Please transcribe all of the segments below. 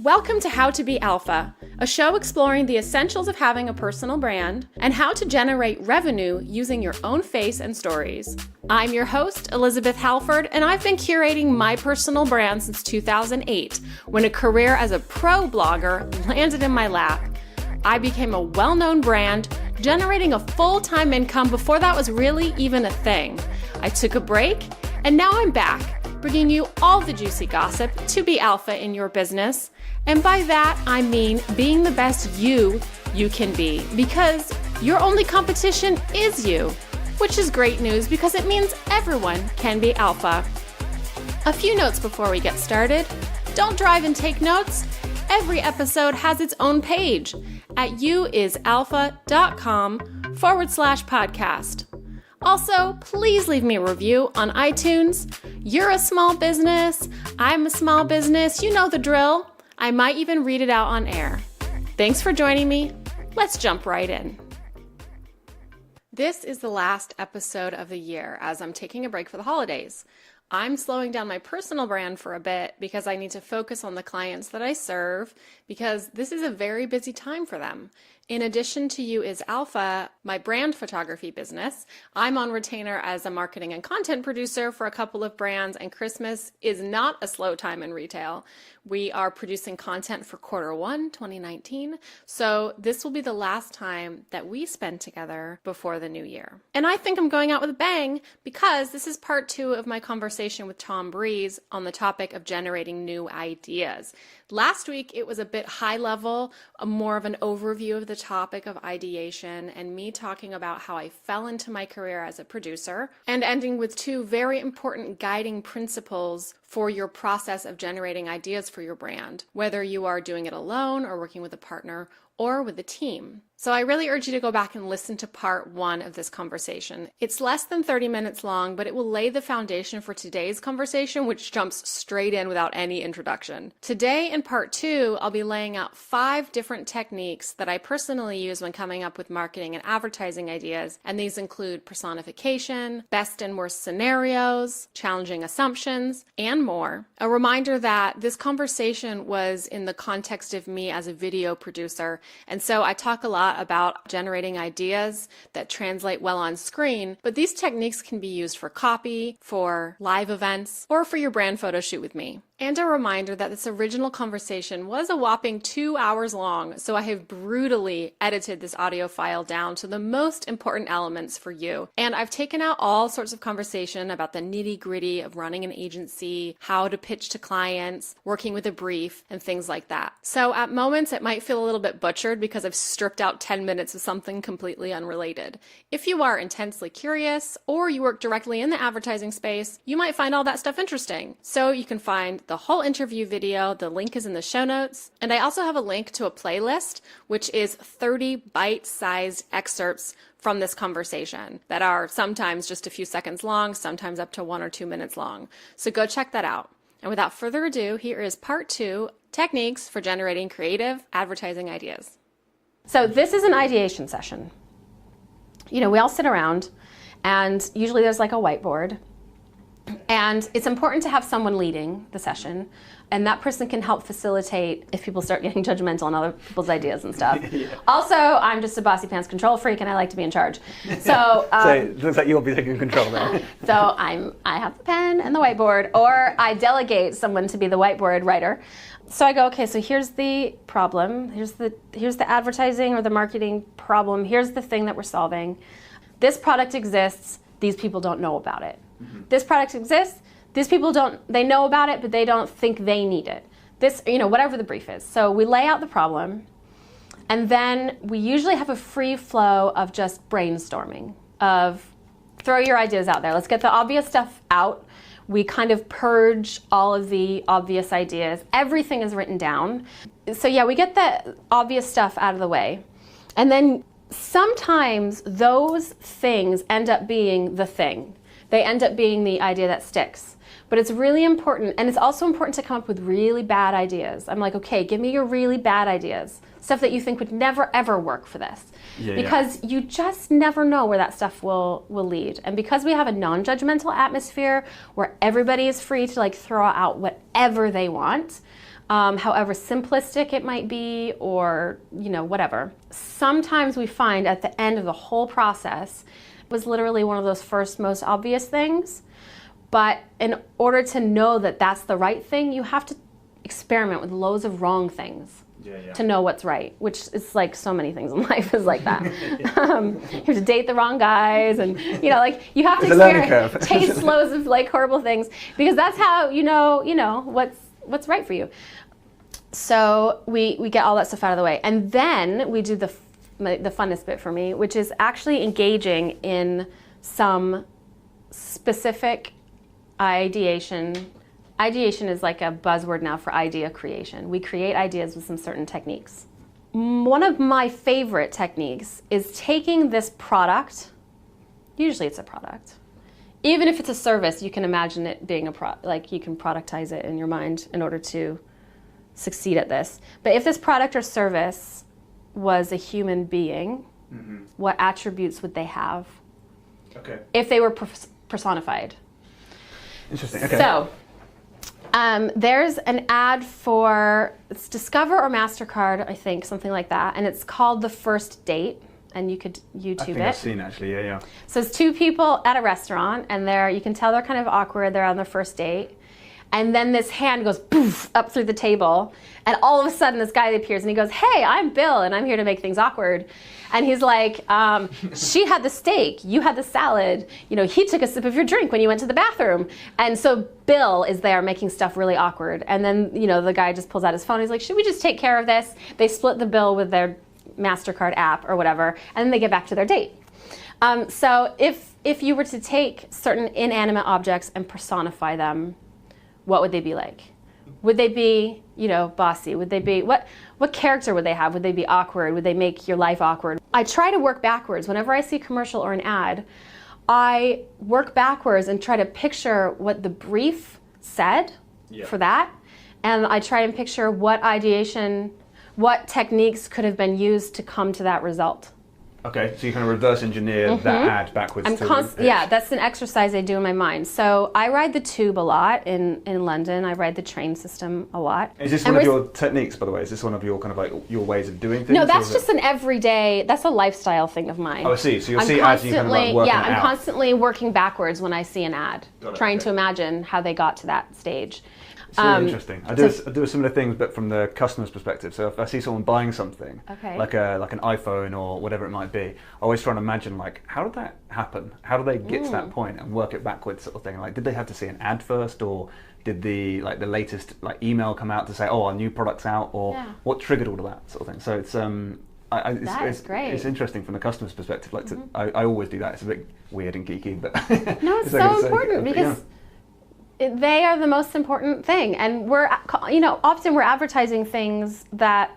Welcome to How to Be Alpha, a show exploring the essentials of having a personal brand and how to generate revenue using your own face and stories. I'm your host, Elizabeth Halford, and I've been curating my personal brand since 2008, when a career as a pro blogger landed in my lap. I became a well-known brand, generating a full-time income before that was really even a thing. I took a break, and now I'm back, bringing you all the juicy gossip to be alpha in your business. And by that, I mean being the best you can be, because your only competition is you, which is great news because it means everyone can be alpha. A few notes before we get started. Don't drive and take notes. Every episode has its own page at youisalpha.com/podcast. Also, please leave me a review on iTunes. You're a small business. I'm a small business. You know the drill. I might even read it out on air. Thanks for joining me. Let's jump right in. This is the last episode of the year as I'm taking a break for the holidays. I'm slowing down my personal brand for a bit because I need to focus on the clients that I serve because this is a very busy time for them. In addition to You is Alpha, my brand photography business, I'm on retainer as a marketing and content producer for a couple of brands, and Christmas is not a slow time in retail. We are producing content for Q1 2019, so this will be the last time that we spend together before the new year. And I think I'm going out with a bang because this is part 2 of my conversation with Tom Breeze on the topic of generating new ideas. Last week, it was a bit high level, more of an overview of the topic of ideation and me talking about how I fell into my career as a producer, and ending with 2 very important guiding principles for your process of generating ideas for your brand, whether you are doing it alone or working with a partner or with a team. So I really urge you to go back and listen to part 1 of this conversation. It's less than 30 minutes long, but it will lay the foundation for today's conversation, which jumps straight in without any introduction. Today in part 2, I'll be laying out 5 different techniques that I personally use when coming up with marketing and advertising ideas, and these include personification, best and worst scenarios, challenging assumptions, and more. A reminder that this conversation was in the context of me as a video producer, and so I talk a lot about generating ideas that translate well on screen, but these techniques can be used for copy, for live events, or for your brand photo shoot with me. And a reminder that this original conversation was a whopping 2 hours long, so I have brutally edited this audio file down to the most important elements for you. And I've taken out all sorts of conversation about the nitty-gritty of running an agency, how to pitch to clients, working with a brief, and things like that. So at moments, it might feel a little bit butchered because I've stripped out 10 minutes of something completely unrelated. If you are intensely curious, or you work directly in the advertising space, you might find all that stuff interesting. So you can find the whole interview video. The link is in the show notes. And I also have a link to a playlist, which is 30 bite-sized excerpts from this conversation that are sometimes just a few seconds long, sometimes up to 1 or 2 minutes long. So go check that out. And without further ado, here is part 2, techniques for generating creative advertising ideas. So this is an ideation session. You know, we all sit around and usually there's like a whiteboard. And it's important to have someone leading the session, and that person can help facilitate if people start getting judgmental on other people's ideas and stuff. Yeah. Also, I'm just a bossy pants control freak, and I like to be in charge. So, so it looks like you'll be taking control there. So I have the pen and the whiteboard, or I delegate someone to be the whiteboard writer. So I go, okay, so here's the problem. Here's the advertising or the marketing problem. Here's the thing that we're solving. This product exists. These people don't know about it. Mm-hmm. This product exists. These people they know about it, but they don't think they need it. This, whatever the brief is. So we lay out the problem, and then we usually have a free flow of just brainstorming, of throw your ideas out there. Let's get the obvious stuff out. We kind of purge all of the obvious ideas. Everything is written down. So yeah, we get the obvious stuff out of the way. And then sometimes those things end up being the thing. They end up being the idea that sticks. But it's really important, and it's also important to come up with really bad ideas. I'm like, okay, give me your really bad ideas. stuff that you think would never ever work for this. Yeah, because you just never know where that stuff will lead. And because we have a non-judgmental atmosphere where everybody is free to like throw out whatever they want, however simplistic it might be, or whatever. Sometimes we find at the end of the whole process was literally one of those first most obvious things. But in order to know that that's the right thing, you have to experiment with loads of wrong things to know what's right, which is like so many things in life is like that. You have to date the wrong guys, and you have to experiment, taste loads of like horrible things, because that's how you know what's right for you. So we get all that stuff out of the way, and then we do the funnest bit for me, which is actually engaging in some specific ideation. Ideation is like a buzzword now for idea creation. We create ideas with some certain techniques. One of my favorite techniques is taking this product, usually it's a product. Even if it's a service, you can imagine it being you can productize it in your mind in order to succeed at this. But if this product or service was a human being, what attributes would they have? Okay. If they were personified. Interesting. Okay. So, there's an ad for it's Discover or MasterCard, I think, something like that, and it's called The First Date, and you could YouTube it. I think I've seen actually, yeah. So it's two people at a restaurant, and you can tell they're kind of awkward. They're on their first date. And then this hand goes poof up through the table, and all of a sudden this guy appears and he goes, "Hey, I'm Bill, and I'm here to make things awkward." And he's like, "She had the steak, you had the salad. He took a sip of your drink when you went to the bathroom." And so Bill is there making stuff really awkward. And then the guy just pulls out his phone. He's like, "Should we just take care of this?" They split the bill with their MasterCard app or whatever, and then they get back to their date. So if you were to take certain inanimate objects and personify them, what would they be like? Would they be, bossy? Would they be, what character would they have? Would they be awkward? Would they make your life awkward? I try to work backwards. Whenever I see a commercial or an ad, I work backwards and try to picture what the brief said for that. And I try and picture what techniques could have been used to come to that result. Okay, so you kind of reverse engineer that ad backwards. That's an exercise I do in my mind. So I ride the tube a lot in London. I ride the train system a lot. Is this one of your techniques, by the way? Is this one of your kind of like your ways of doing things? No, that's just an everyday, that's a lifestyle thing of mine. Oh, I see. So you'll see ads and you kind of like working it out. I'm constantly working backwards when I see an ad, trying to imagine how they got to that stage. It's really interesting. I do similar things, but from the customer's perspective. So if I see someone buying something, like an iPhone or whatever it might be, I always try and imagine like, how did that happen? How do they get to that point and work it backwards, sort of thing? Like, did they have to see an ad first, or did the latest email come out to say, "Oh, our new product's out," or what triggered all of that sort of thing? So it's it's great. It's interesting from the customer's perspective. Like I always do that. It's a bit weird and geeky, but no, it's so important because. They are the most important thing, and often we're advertising things that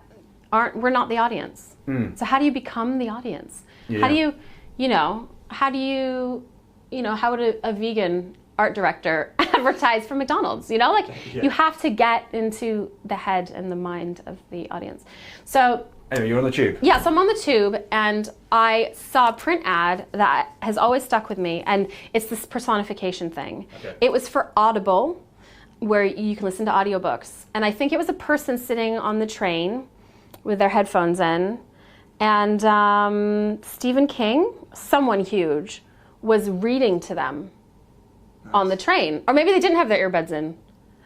we're not the audience. So how do you become the audience? How do you, how would a vegan art director advertise for McDonald's? You have to get into the head and the mind of the audience. So anyway, you're on the tube. Yeah, so I'm on the tube, and I saw a print ad that has always stuck with me, and it's this personification thing. Okay. It was for Audible, where you can listen to audiobooks. And I think it was a person sitting on the train with their headphones in, and Stephen King, someone huge, was reading to them on the train. Or maybe they didn't have their earbuds in.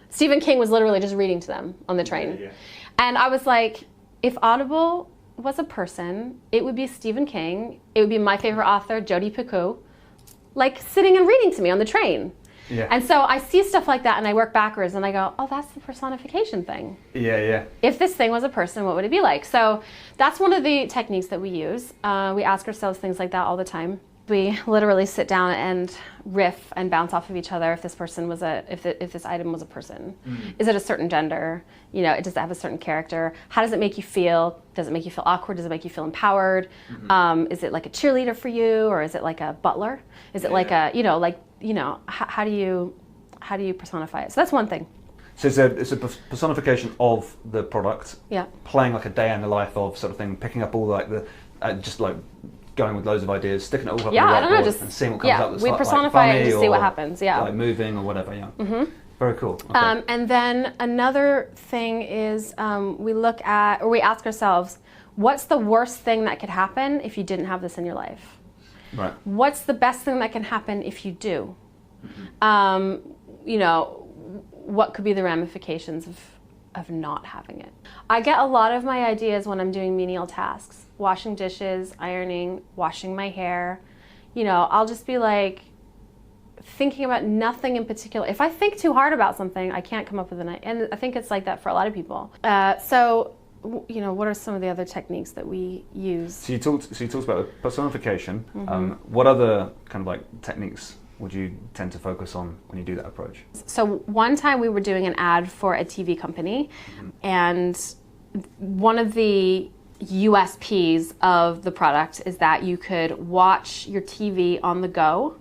Stephen King was literally just reading to them on the train. Yeah. And I was like, if Audible was a person, it would be Stephen King. It would be my favorite author, Jodi Picoult, like sitting and reading to me on the train. Yeah. And so I see stuff like that and I work backwards and I go, oh, that's the personification thing. Yeah. If this thing was a person, what would it be like? So that's one of the techniques that we use. We ask ourselves things like that all the time. We literally sit down and riff and bounce off of each other if this person was if this item was a person. Is it a certain gender? Does it have a certain character? How does it make you feel? Does it make you feel awkward? Does it make you feel empowered? Is it like a cheerleader for you, or is it like a butler? Is it like a how do you personify it? So that's one thing. So it's a personification of the product, playing like a day in the life of sort of thing, picking up all like the, just like going with loads of ideas, sticking it all up on the whiteboard and seeing what comes up. We personify it and just see what happens. Like moving or whatever. Very cool. Okay. And then another thing is we look at, or we ask ourselves, what's the worst thing that could happen if you didn't have this in your life? Right. What's the best thing that can happen if you do? What could be the ramifications of not having it? I get a lot of my ideas when I'm doing menial tasks, washing dishes, ironing, washing my hair. I'll just be like thinking about nothing in particular. If I think too hard about something, I can't come up with an idea. And I think it's like that for a lot of people. So what are some of the other techniques that we use? So you talked about personification. What other kind of like techniques would you tend to focus on when you do that approach? So one time we were doing an ad for a TV company, and one of the USPs of the product is that you could watch your TV on the go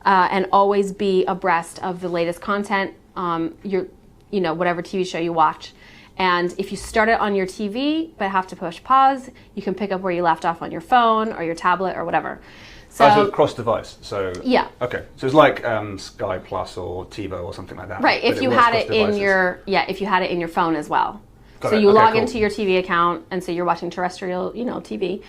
and always be abreast of the latest content, whatever TV show you watch. And if you start it on your TV but have to push pause, you can pick up where you left off on your phone or your tablet or whatever. So it's cross-device. So yeah. Okay. So it's like Sky Plus or TiVo or something like that. Right. If you had it in your phone as well. So you log into your TV account, and so you're watching terrestrial, TV,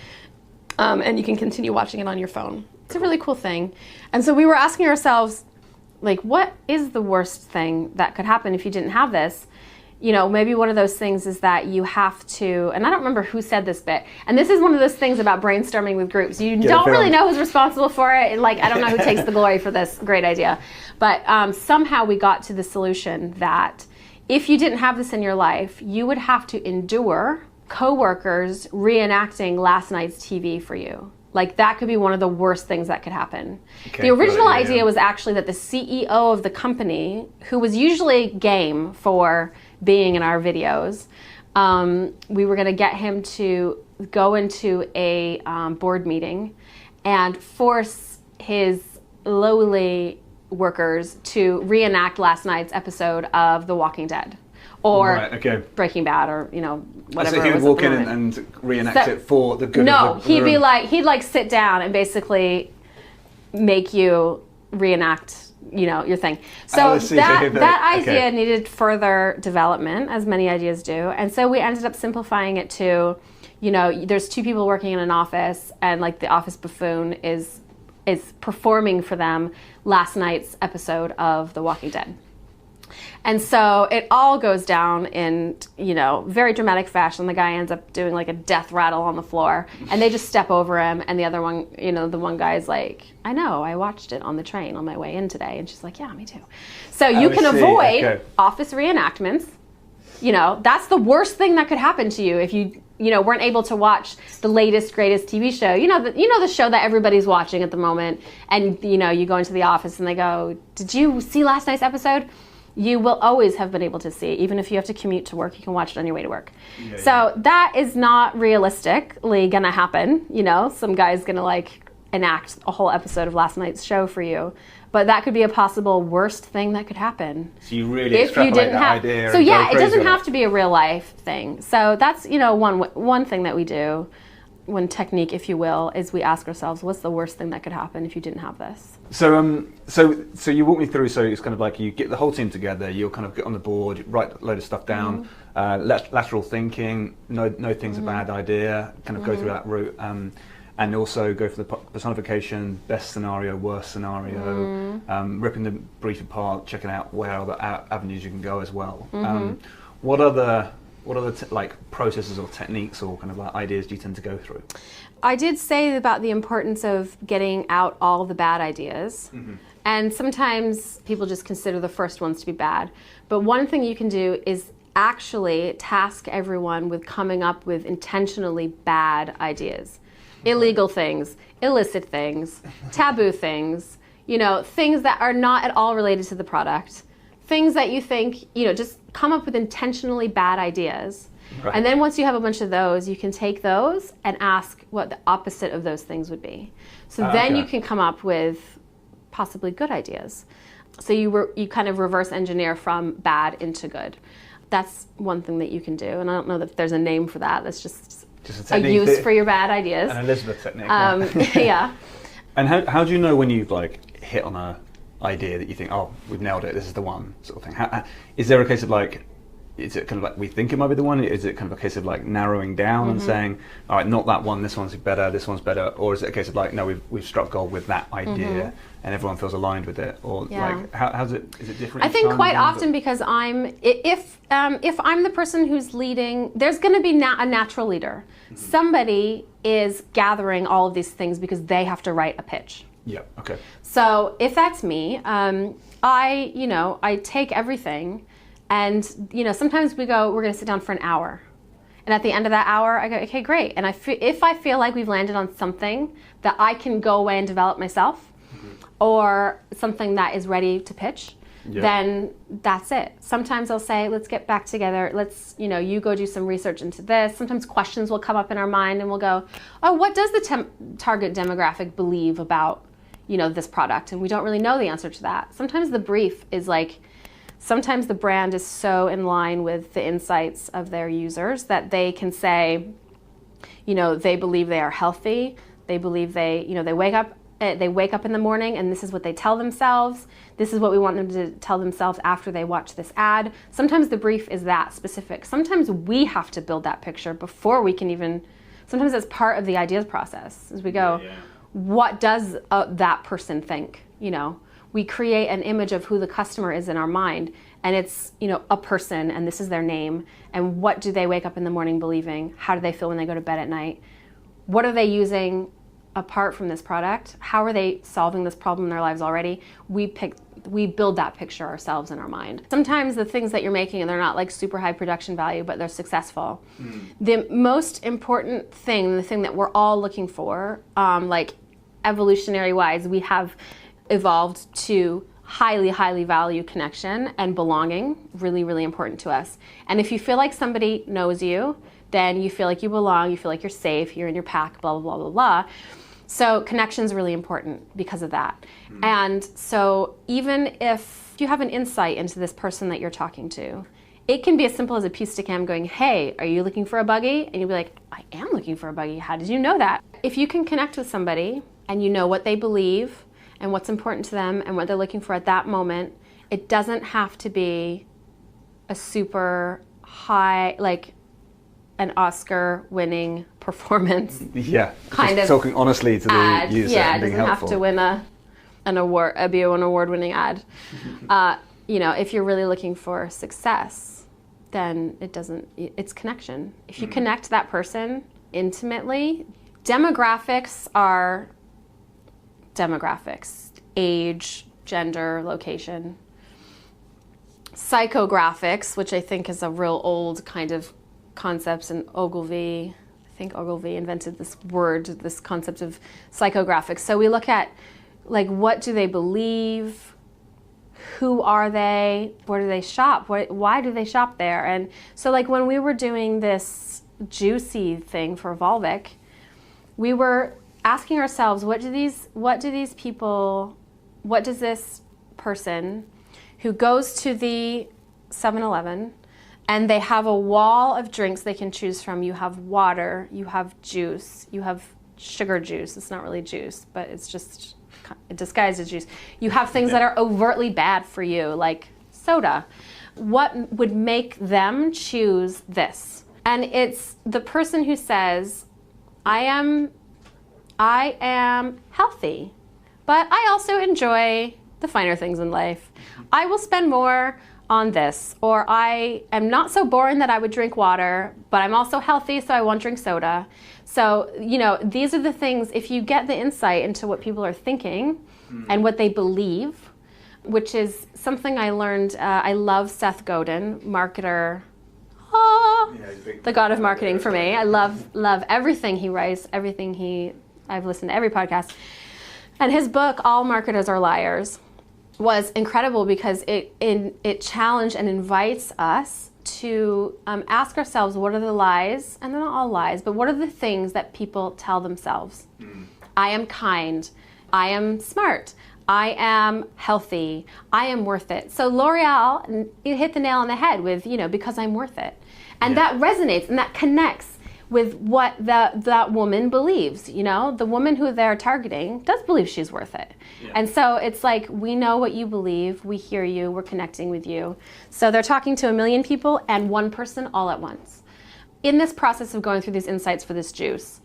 and you can continue watching it on your phone. It's a really cool thing. And so we were asking ourselves, like, what is the worst thing that could happen if you didn't have this? Maybe one of those things is that you have to, and I don't remember who said this bit, and this is one of those things about brainstorming with groups. You don't really know who's responsible for it, and I don't know who takes the glory for this great idea. But somehow we got to the solution that if you didn't have this in your life, you would have to endure coworkers reenacting last night's TV for you. That could be one of the worst things that could happen. Okay, the original idea was actually that the CEO of the company, who was usually game for being in our videos, we were going to get him to go into a board meeting and force his lowly workers to reenact last night's episode of The Walking Dead. Or Breaking Bad, or whatever. So he would walk in and reenact it for the good of the room. he'd sit down and basically make you reenact, your thing. So that idea needed further development, as many ideas do, and so we ended up simplifying it to, there's two people working in an office, and the office buffoon is performing for them last night's episode of The Walking Dead. And so it all goes down in, very dramatic fashion. The guy ends up doing a death rattle on the floor, and they just step over him. And the other one, the one guy's like, I know, I watched it on the train on my way in today. And she's like, yeah, me too. So you can avoid office reenactments. That's the worst thing that could happen to you if you, weren't able to watch the latest, greatest TV show. The show that everybody's watching at the moment. And, you go into the office and they go, did you see last night's episode? You will always have been able to see it. Even if you have to commute to work, you can watch it on your way to work. So that is not realistically gonna happen. Some guy's gonna enact a whole episode of last night's show for you. But that could be a possible worst thing that could happen. So you really extrapolate that idea. So yeah, it doesn't have to be a real life thing. So that's one thing that we do. One technique, if you will, is we ask ourselves, what's the worst thing that could happen if you didn't have this? So so you walk me through, so it's kind of you get the whole team together, you'll kind of get on the board, write a load of stuff down, lateral thinking, know things a bad idea, kind of go through that route, and also go for the personification, best scenario, worst scenario, ripping the brief apart, checking out where other avenues you can go as well. What other processes or techniques or kind of ideas do you tend to go through? I did say about the importance of getting out all the bad ideas. And sometimes people just consider the first ones to be bad. But one thing you can do is actually task everyone with coming up with intentionally bad ideas. Illegal things, illicit things, taboo things, things that are not at all related to the product. Things that you think, just come up with intentionally bad ideas. Right. And then once you have a bunch of those, you can take those and ask what the opposite of those things would be. So then you can come up with possibly good ideas. So you kind of reverse engineer from bad into good. That's one thing that you can do, and I don't know that there's a name for that. That's just a use for your bad ideas. An Elizabeth technique. Yeah. And how do you know when you've like hit on a idea that you think, oh, we've nailed it, this is the one, sort of thing? Is there a case of like, is it kind of like we think it might be the one? Is it kind of a case of like narrowing down and saying, all right, not that one, this one's better, or is it a case of like, no, we've struck gold with that idea and everyone feels aligned with it? Or like, is it different? I think quite often, because if I'm the person who's leading, there's going to be a natural leader. Somebody is gathering all of these things because they have to write a pitch. Yeah. Okay. So if that's me, I take everything. And, sometimes we're going to sit down for an hour. And at the end of that hour, I go, okay, great. And if I feel like we've landed on something that I can go away and develop myself, or something that is ready to pitch, then that's it. Sometimes I'll say, let's get back together. Let's, you go do some research into this. Sometimes questions will come up in our mind and we'll go, oh, what does the target demographic believe about, this product? And we don't really know the answer to that. Sometimes the brief is like, sometimes the brand is so in line with the insights of their users that they can say, they believe they are healthy. They believe they wake up in the morning and this is what they tell themselves. This is what we want them to tell themselves after they watch this ad. Sometimes the brief is that specific. Sometimes we have to build that picture before we can even, sometimes it's part of the ideas process as we go, what does that person think, We create an image of who the customer is in our mind, and it's, a person, and this is their name, and what do they wake up in the morning believing? How do they feel when they go to bed at night? What are they using apart from this product? How are they solving this problem in their lives already? We build that picture ourselves in our mind. Sometimes the things that you're making, they're not like super high production value, but they're successful. The most important thing, the thing that we're all looking for, like evolutionary wise, we have evolved to highly, highly value connection and belonging, really, really important to us. And if you feel like somebody knows you, then you feel like you belong, you feel like you're safe, you're in your pack, blah, blah, blah, blah, blah. So connection's really important because of that. And so even if you have an insight into this person that you're talking to, it can be as simple as a piece to cam going, hey, are you looking for a buggy? And you'll be like, I am looking for a buggy. How did you know that? If you can connect with somebody and you know what they believe and what's important to them and what they're looking for at that moment, it doesn't have to be a super high, like an Oscar-winning performance. Yeah, kind of talking honestly to the ad. user and being helpful. Yeah, it doesn't have to win an award-winning ad. If you're really looking for success, then it's connection. If you connect that person intimately, demographics are demographics, age, gender, location. Psychographics, which I think is a real old kind of concept, and Ogilvy invented this concept of psychographics. So we look at like, what do they believe? Who are they? Where do they shop? Why do they shop there? And so like when we were doing this juicy thing for Volvic, we were asking ourselves, what does this person who goes to the 7-Eleven and they have a wall of drinks they can choose from. You have water, you have juice, you have sugar juice. It's not really juice, but it's just disguised as juice. You have things that are overtly bad for you, like soda. What would make them choose this? And it's the person who says, I am healthy, but I also enjoy the finer things in life. I will spend more on this, or I am not so boring that I would drink water, but I'm also healthy, so I won't drink soda. So, these are the things, if you get the insight into what people are thinking and what they believe, which is something I learned, I love Seth Godin, marketer, the god of marketing for me. I love everything he writes, I've listened to every podcast. And his book, All Marketers Are Liars, was incredible because it challenged and invites us to ask ourselves, what are the lies, and they're not all lies, but what are the things that people tell themselves? I am kind, I am smart, I am healthy. I am worth it. So L'Oreal, you hit the nail on the head with, because I'm worth it. And that resonates and that connects with what that woman believes. The woman who they're targeting does believe she's worth it. Yeah. And so it's like, we know what you believe, we hear you, we're connecting with you. So they're talking to 1 million people and one person all at once. In this process of going through these insights for this juice,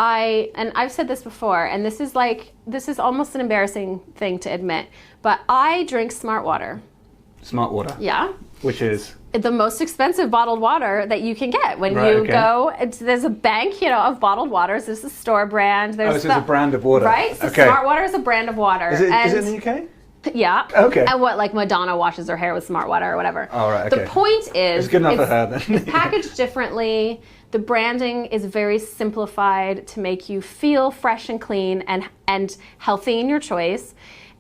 I've said this before, and this is almost an embarrassing thing to admit, but I drink Smart Water. Smart Water? Yeah. Which is? The most expensive bottled water that you can get. When you go, there's a bank, of bottled waters. There's a store brand. There's a brand of water. Right? So Smart Water is a brand of water. Is it in the UK? Yeah. Okay. And like Madonna washes her hair with Smart Water or whatever. All right, okay. The point is, it's good enough for her then. It's packaged differently. The branding is very simplified to make you feel fresh and clean and healthy in your choice.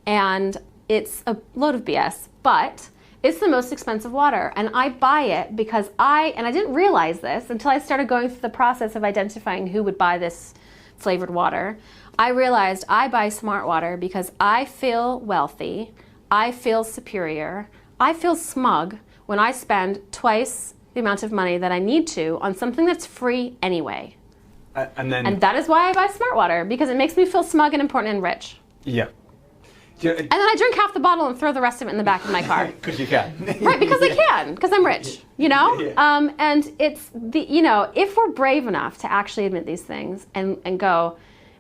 And it's a load of BS, but it's the most expensive water. And I buy it because I didn't realize this until I started going through the process of identifying who would buy this flavored water. I realized I buy Smart Water because I feel wealthy, I feel superior, I feel smug when I spend twice the amount of money that I need to on something that's free anyway. And that is why I buy Smart Water, because it makes me feel smug and important and rich. Yeah. And then I drink half the bottle and throw the rest of it in the back of my car. Because you can. Right, because I can, because I'm rich, Yeah. And it's if we're brave enough to actually admit these things and go,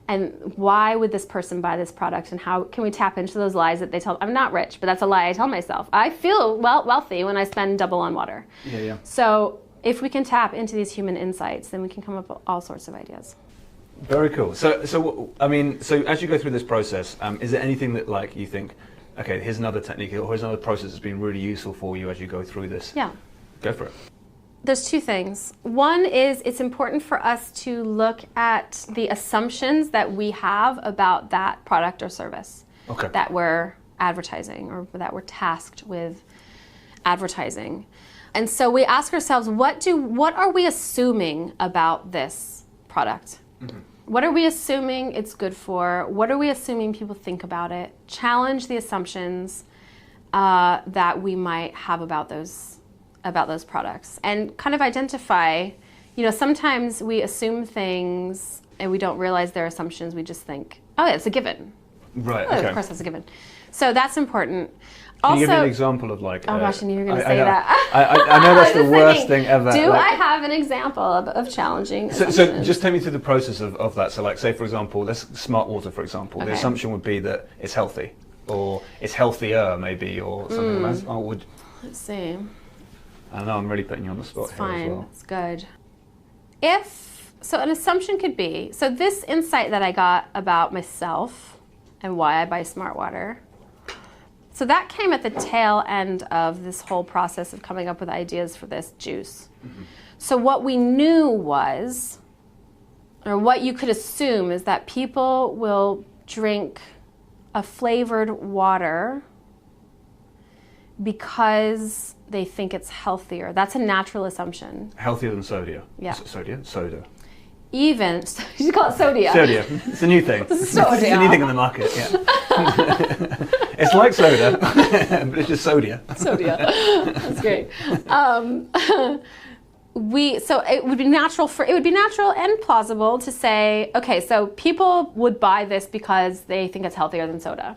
and why would this person buy this product, and how can we tap into those lies that they tell? I'm not rich, but that's a lie I tell myself. I feel wealthy when I spend double on water. Yeah. So if we can tap into these human insights, then we can come up with all sorts of ideas. Very cool. So as you go through this process, is there anything that you think, okay, here's another technique or here's another process that's been really useful for you as you go through this? Yeah. Go for it. There's two things. One is it's important for us to look at the assumptions that we have about that product or service that we're advertising or that we're tasked with advertising. And so we ask ourselves, what are we assuming about this product? Mm-hmm. What are we assuming it's good for? What are we assuming people think about it? Challenge the assumptions that we might have about those products, and kind of identify, sometimes we assume things and we don't realize they're assumptions. We just think, oh, yeah, it's a given. Right. Oh, of course, that's a given. So that's important. Can you give me an example of oh gosh, I knew you were going to say that. I know that's the worst thing ever. I have an example of challenging So just take me through the process of that. So say, for example, let's Smart Water, for example. The assumption would be that it's healthy, or it's healthier maybe, or something like that. Let's see. I know I'm really putting you on the spot here as well. It's good. So an assumption could be, so this insight that I got about myself and why I buy Smart Water, so that came at the tail end of this whole process of coming up with ideas for this juice. Mm-hmm. So what we knew was, or what you could assume, is that people will drink a flavored water because they think it's healthier. That's a natural assumption. Healthier than soda. Yeah. Soda. Even, you call it sodia. Sodia. It's a new thing. Sodia. It's a new thing in the market, yeah. It's like soda, but it's just sodia. Sodia. That's great. So it would be natural and plausible to say, okay, so people would buy this because they think it's healthier than soda.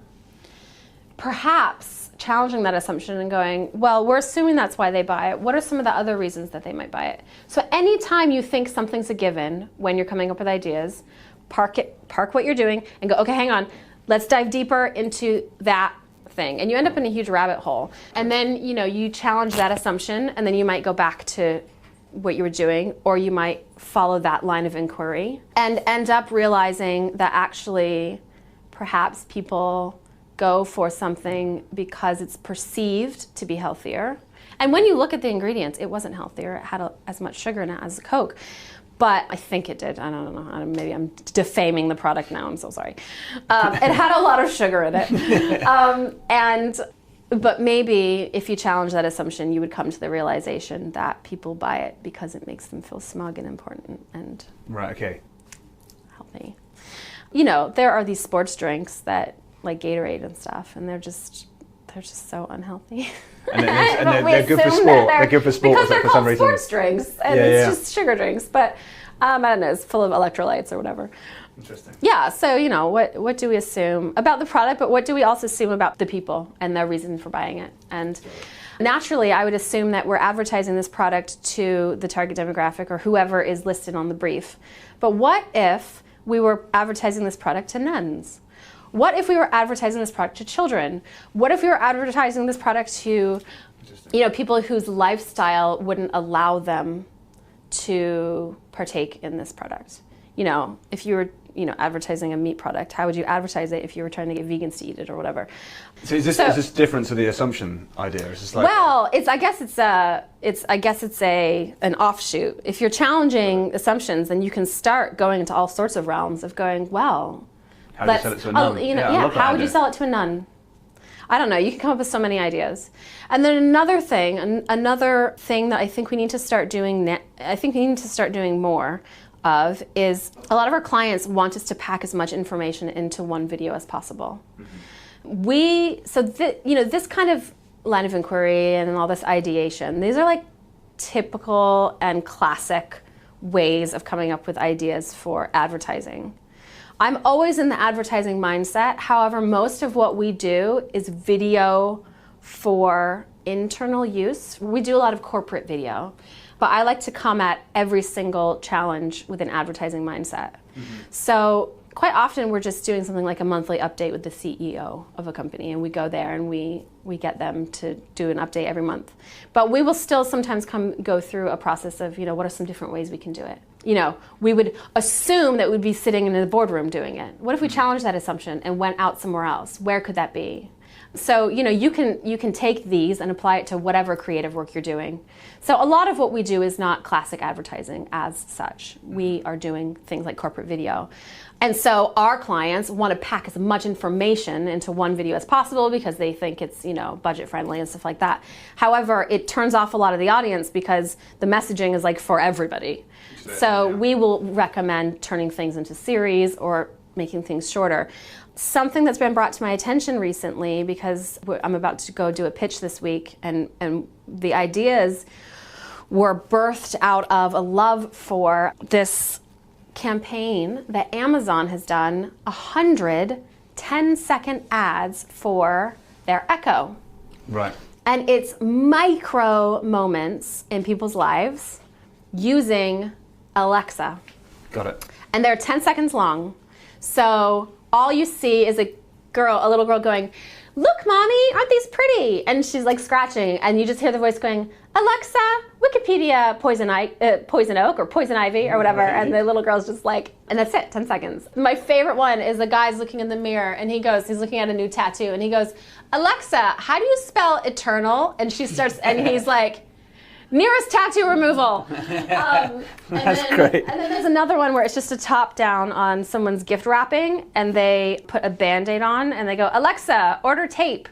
Perhaps challenging that assumption and going, well, we're assuming that's why they buy it. What are some of the other reasons that they might buy it? So anytime you think something's a given when you're coming up with ideas, park what you're doing and go, okay, hang on, let's dive deeper into that thing. And you end up in a huge rabbit hole. And then, you challenge that assumption, and then you might go back to what you were doing, or you might follow that line of inquiry and end up realizing that actually perhaps people go for something because it's perceived to be healthier. And when you look at the ingredients, it wasn't healthier. It had as much sugar in it as Coke. But I think it did. I don't know. Maybe I'm defaming the product now. I'm so sorry. It had a lot of sugar in it. But maybe if you challenge that assumption, you would come to the realization that people buy it because it makes them feel smug and important and right. Okay. healthy. There are these sports drinks that like Gatorade and stuff, and they're just so unhealthy. And they're good for sport. They're good for sport because they're for some called reason. sports drinks, and it's just sugar drinks. But I don't know, it's full of electrolytes or whatever. Interesting. Yeah, so what do we assume about the product, but what do we also assume about the people and their reason for buying it? And naturally, I would assume that we're advertising this product to the target demographic or whoever is listed on the brief. But what if we were advertising this product to nuns? What if we were advertising this product to children? What if we were advertising this product to, people whose lifestyle wouldn't allow them to partake in this product? If you were, advertising a meat product, how would you advertise it if you were trying to get vegans to eat it or whatever? So is this different to the assumption idea? Is this like I guess it's an offshoot. If you're challenging assumptions, then you can start going into all sorts of realms of going, well, how do you sell it to a nun? How would you sell it to a nun? I don't know. You can come up with so many ideas. And then another thing that I think we need to start doing more of is a lot of our clients want us to pack as much information into one video as possible. Mm-hmm. This kind of line of inquiry and all this ideation, these are like typical and classic ways of coming up with ideas for advertising. I'm always in the advertising mindset. However, most of what we do is video for internal use. We do a lot of corporate video, but I like to come at every single challenge with an advertising mindset. Mm-hmm. So quite often we're just doing something like a monthly update with the CEO of a company, and we go there and we get them to do an update every month. But we will still sometimes go through a process of, what are some different ways we can do it? We would assume that we'd be sitting in the boardroom doing it. What if we challenged that assumption and went out somewhere else? Where could that be? So, you can take these and apply it to whatever creative work you're doing. So a lot of what we do is not classic advertising as such. We are doing things like corporate video. And so our clients want to pack as much information into one video as possible because they think it's, budget friendly and stuff like that. However, it turns off a lot of the audience because the messaging is like for everybody. So we will recommend turning things into series or making things shorter. Something that's been brought to my attention recently, because I'm about to go do a pitch this week, and the ideas were birthed out of a love for this campaign that Amazon has done 100 10-second ads for their Echo. Right. And it's micro moments in people's lives using Alexa. Got it. And they're 10 seconds long. So all you see is a little girl going, "Look, mommy, aren't these pretty?" And she's like scratching, and you just hear the voice going, "Alexa, Wikipedia poison oak or poison ivy or whatever." And the little girl's just like, and that's it, 10 seconds. My favorite one is the guy's looking in the mirror, and he's looking at a new tattoo, and he goes, "Alexa, how do you spell eternal?" And she starts, and he's like, "Nearest tattoo removal." That's great. And then there's another one where it's just a top down on someone's gift wrapping, and they put a Band-Aid on, and they go, "Alexa, order tape."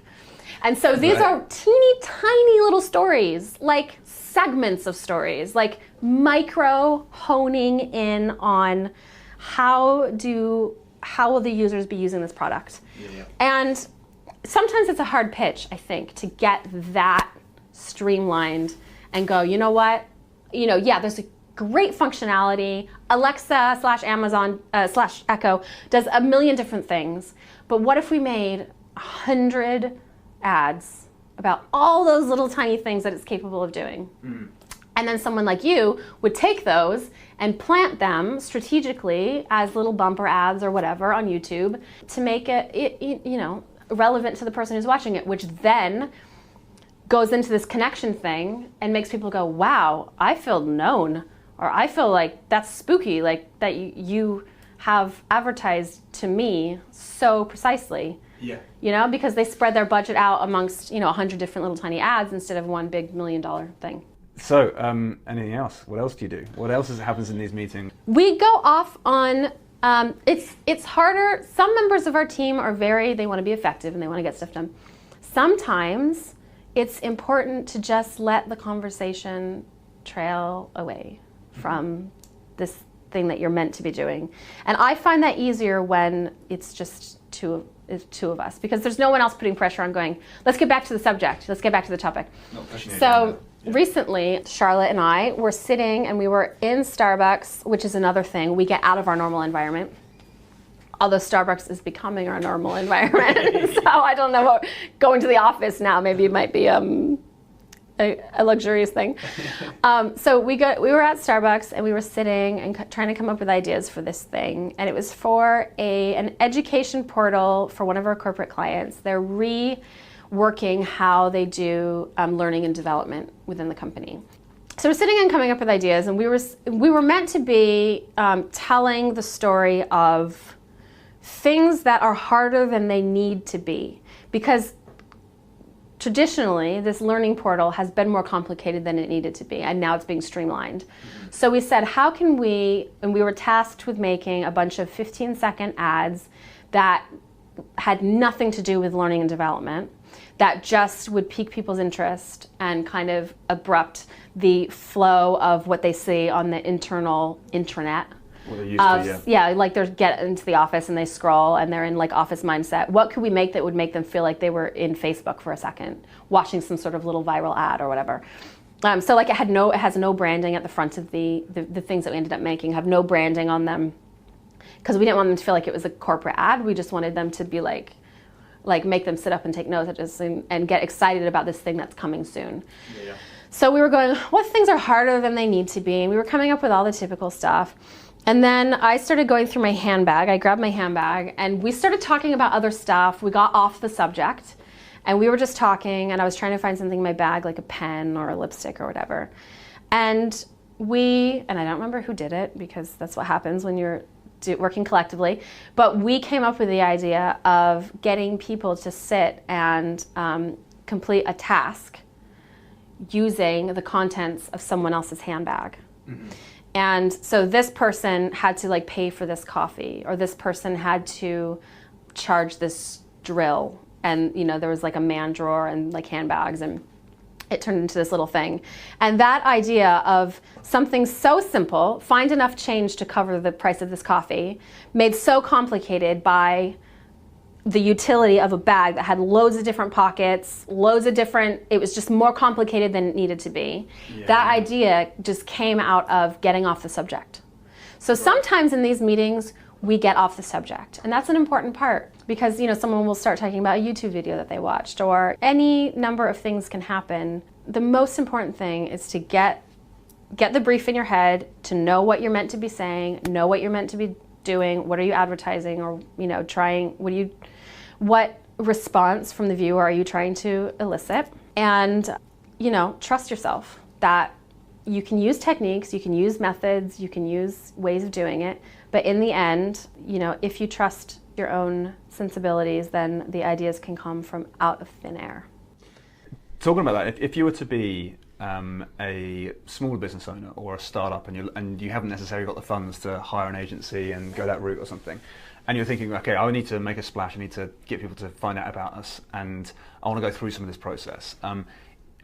And so these are teeny tiny little stories, like segments of stories, like micro honing in on how will the users be using this product. Yeah. And sometimes it's a hard pitch, I think, to get that streamlined and go, you know what? There's a great functionality. Alexa / Amazon / Echo does a million different things. But what if we made 100 ads about all those little tiny things that it's capable of doing? Mm. And then someone like you would take those and plant them strategically as little bumper ads or whatever on YouTube to make it relevant to the person who's watching it, which then goes into this connection thing and makes people go, "Wow, I feel known," or "I feel like that's spooky, like that you have advertised to me so precisely." Yeah. Because they spread their budget out amongst 100 different little tiny ads instead of one big $1 million thing. So, anything else? What else do you do? What else happens in these meetings? We go off on. It's harder. Some members of our team they want to be effective and they want to get stuff done. Sometimes it's important to just let the conversation trail away from this thing that you're meant to be doing. And I find that easier when it's just two is two of us, because there's no one else putting pressure on going, let's get back to the subject, let's get back to the topic. So recently, Charlotte and I were sitting and we were in Starbucks, which is another thing. We get out of our normal environment. Although Starbucks is becoming our normal environment. So I don't know about going to the office now. Maybe it might be a luxurious thing. So we were at Starbucks and we were sitting and trying to come up with ideas for this thing. And it was for an education portal for one of our corporate clients. They're reworking how they do learning and development within the company. So we're sitting and coming up with ideas, and we were meant to be telling the story of things that are harder than they need to be, because traditionally this learning portal has been more complicated than it needed to be, and now it's being streamlined. So we said, how can we, and we were tasked with making a bunch of 15-second ads that had nothing to do with learning and development, that just would pique people's interest and kind of abrupt the flow of what they see on the internal intranet. Well, they used to, yeah, like they get into the office and they scroll and they're in like office mindset. What could we make that would make them feel like they were in Facebook for a second, watching some sort of little viral ad or whatever? So like it has no branding at the front of the things that we ended up making have no branding on them, because we didn't want them to feel like it was a corporate ad. We just wanted them to be like make them sit up and take notes and get excited about this thing that's coming soon. Yeah. So we were going, what things are harder than they need to be? And we were coming up with all the typical stuff. And then I started going through my handbag. I grabbed my handbag and we started talking about other stuff. We got off the subject and we were just talking, and I was trying to find something in my bag, like a pen or a lipstick or whatever. And I don't remember who did it, because that's what happens when you're working collectively, but we came up with the idea of getting people to sit and complete a task using the contents of someone else's handbag. Mm-hmm. And so this person had to like pay for this coffee, or this person had to charge this drill, and there was like a man drawer and like handbags, and it turned into this little thing. And that idea of something so simple, find enough change to cover the price of this coffee, made so complicated by the utility of a bag that had loads of different pockets, it was just more complicated than it needed to be. Yeah. That idea just came out of getting off the subject. So sometimes in these meetings, we get off the subject, and that's an important part, because someone will start talking about a YouTube video that they watched, or any number of things can happen. The most important thing is to get the brief in your head, to know what you're meant to be saying, know what you're meant to be doing, what are you advertising, or what response from the viewer are you trying to elicit, and trust yourself that you can use techniques, you can use methods, you can use ways of doing it, but in the end, if you trust your own sensibilities, then the ideas can come from out of thin air. Talking about that, if you were to be a small business owner or a startup, and you haven't necessarily got the funds to hire an agency and go that route or something, and you're thinking, okay, I need to make a splash, I need to get people to find out about us, and I want to go through some of this process.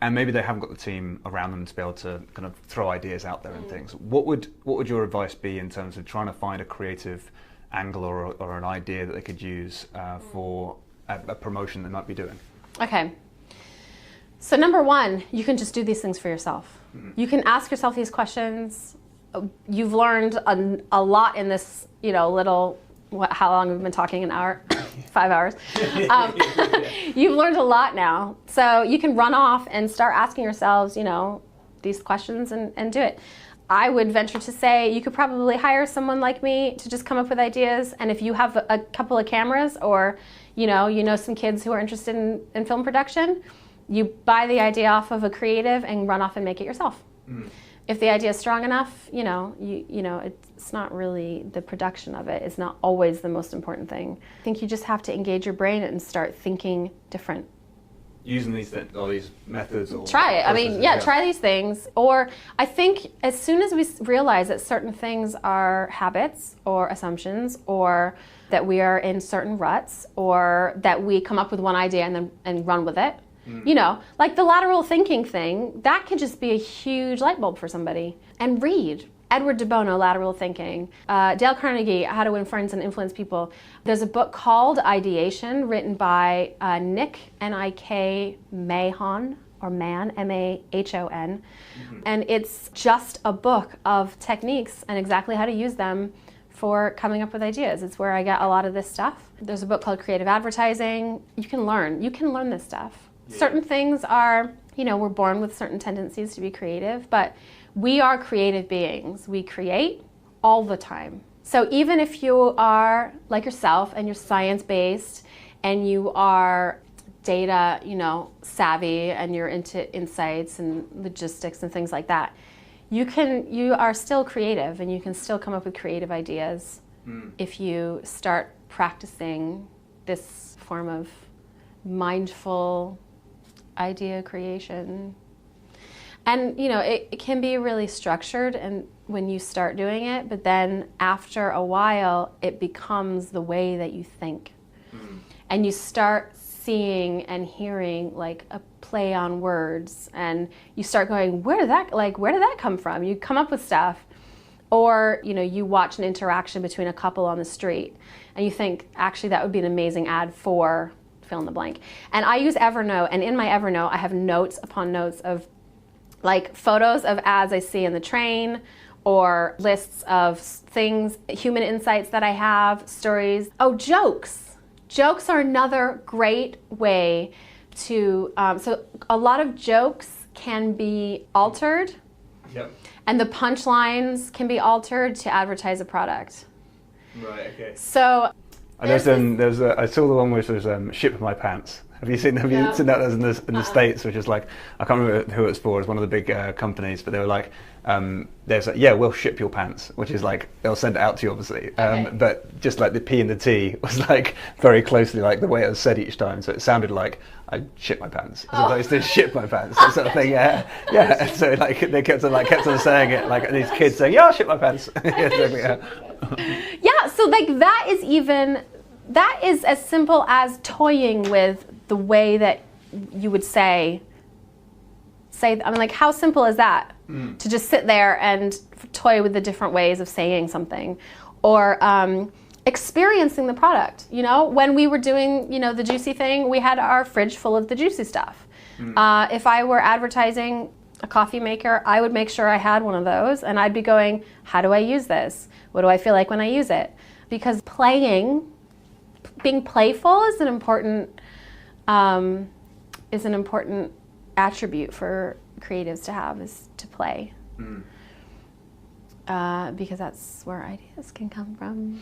And maybe they haven't got the team around them to be able to kind of throw ideas out there and things. What would your advice be in terms of trying to find a creative angle or an idea that they could use for a promotion they might be doing? Okay. So number one, you can just do these things for yourself. Mm-hmm. You can ask yourself these questions. You've learned a lot in this, how long have we been talking? An hour? 5 hours. You've learned a lot now. So you can run off and start asking yourselves, these questions and do it. I would venture to say you could probably hire someone like me to just come up with ideas. And if you have a couple of cameras, or, some kids who are interested in film production, you buy the idea off of a creative and run off and make it yourself. Mm. If the idea is strong enough, it's not really the production of it. It's not always the most important thing. I think you just have to engage your brain and start thinking different. Using these methods or try it. Try these things. Or I think as soon as we realize that certain things are habits or assumptions, or that we are in certain ruts, or that we come up with one idea and run with it, like the lateral thinking thing, that could just be a huge light bulb for somebody. And read Edward de Bono, Lateral Thinking. Dale Carnegie, How to Win Friends and Influence People. There's a book called Ideation, written by Nick, N-I-K, Mahon, or Mann, M-A-H-O-N. And it's just a book of techniques and exactly how to use them for coming up with ideas. It's where I get a lot of this stuff. There's a book called Creative Advertising. You can learn this stuff. Yeah. Certain things are, we're born with certain tendencies to be creative, but we are creative beings. We create all the time. So even if you are like yourself and you're science-based and you are data, savvy and you're into insights and logistics and things like that, you are still creative and you can still come up with creative ideas if you start practicing this form of mindful idea creation. And it can be really structured and when you start doing it, but then after a while it becomes the way that you think. And you start seeing and hearing like a play on words, and you start going, where did that come from? You come up with stuff. Or you watch an interaction between a couple on the street and you think, actually that would be an amazing ad for fill in the blank. And I use Evernote, and in my Evernote I have notes upon notes of like photos of ads I see in the train, or lists of things, human insights that I have, stories. Oh, jokes. Jokes are another great way to, so a lot of jokes can be altered. Yep. And the punchlines can be altered to advertise a product. Right, okay. So I saw the one which was Ship My Pants. Have you seen that? There's in the States, which is like, I can't remember who it's for. It's one of the big companies, but they were like, there's like, we'll ship your pants, which is like, they'll send it out to you, obviously. But just like the P and the T was like very closely like the way it was said each time. So it sounded like I shit my pants as opposed to ship my pants, that sort of thing. Yeah. So like they kept on saying it, like these kids saying, I'll ship my pants. Yeah, so like that is as simple as toying with the way that you would say, like, how simple is that? To just sit there and toy with the different ways of saying something, or experiencing the product. When we were doing, the juicy thing, we had our fridge full of the juicy stuff. If I were advertising a coffee maker, I would make sure I had one of those, and I'd be going, how do I use this? What do I feel like when I use it? Because being playful is an important attribute for creatives to have, is to play. Because that's where ideas can come from.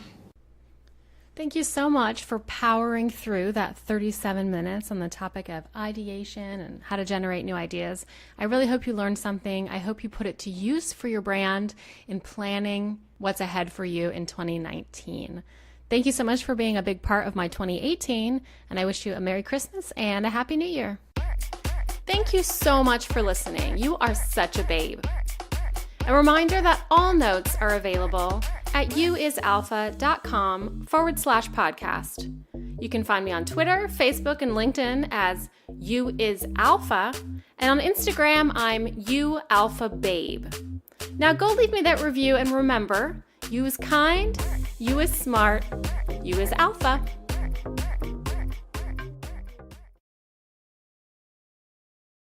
Thank you so much for powering through that 37 minutes on the topic of ideation and how to generate new ideas. I really hope you learned something. I hope you put it to use for your brand in planning what's ahead for you in 2019. Thank you so much for being a big part of my 2018, and I wish you a Merry Christmas and a Happy New Year. Thank you so much for listening. You are such a babe. A reminder that all notes are available at youisalpha.com/podcast. You can find me on Twitter, Facebook, and LinkedIn as youisalpha, and on Instagram, I'm youalphababe. Now go leave me that review, and remember, you is kind, you is smart, you is alpha.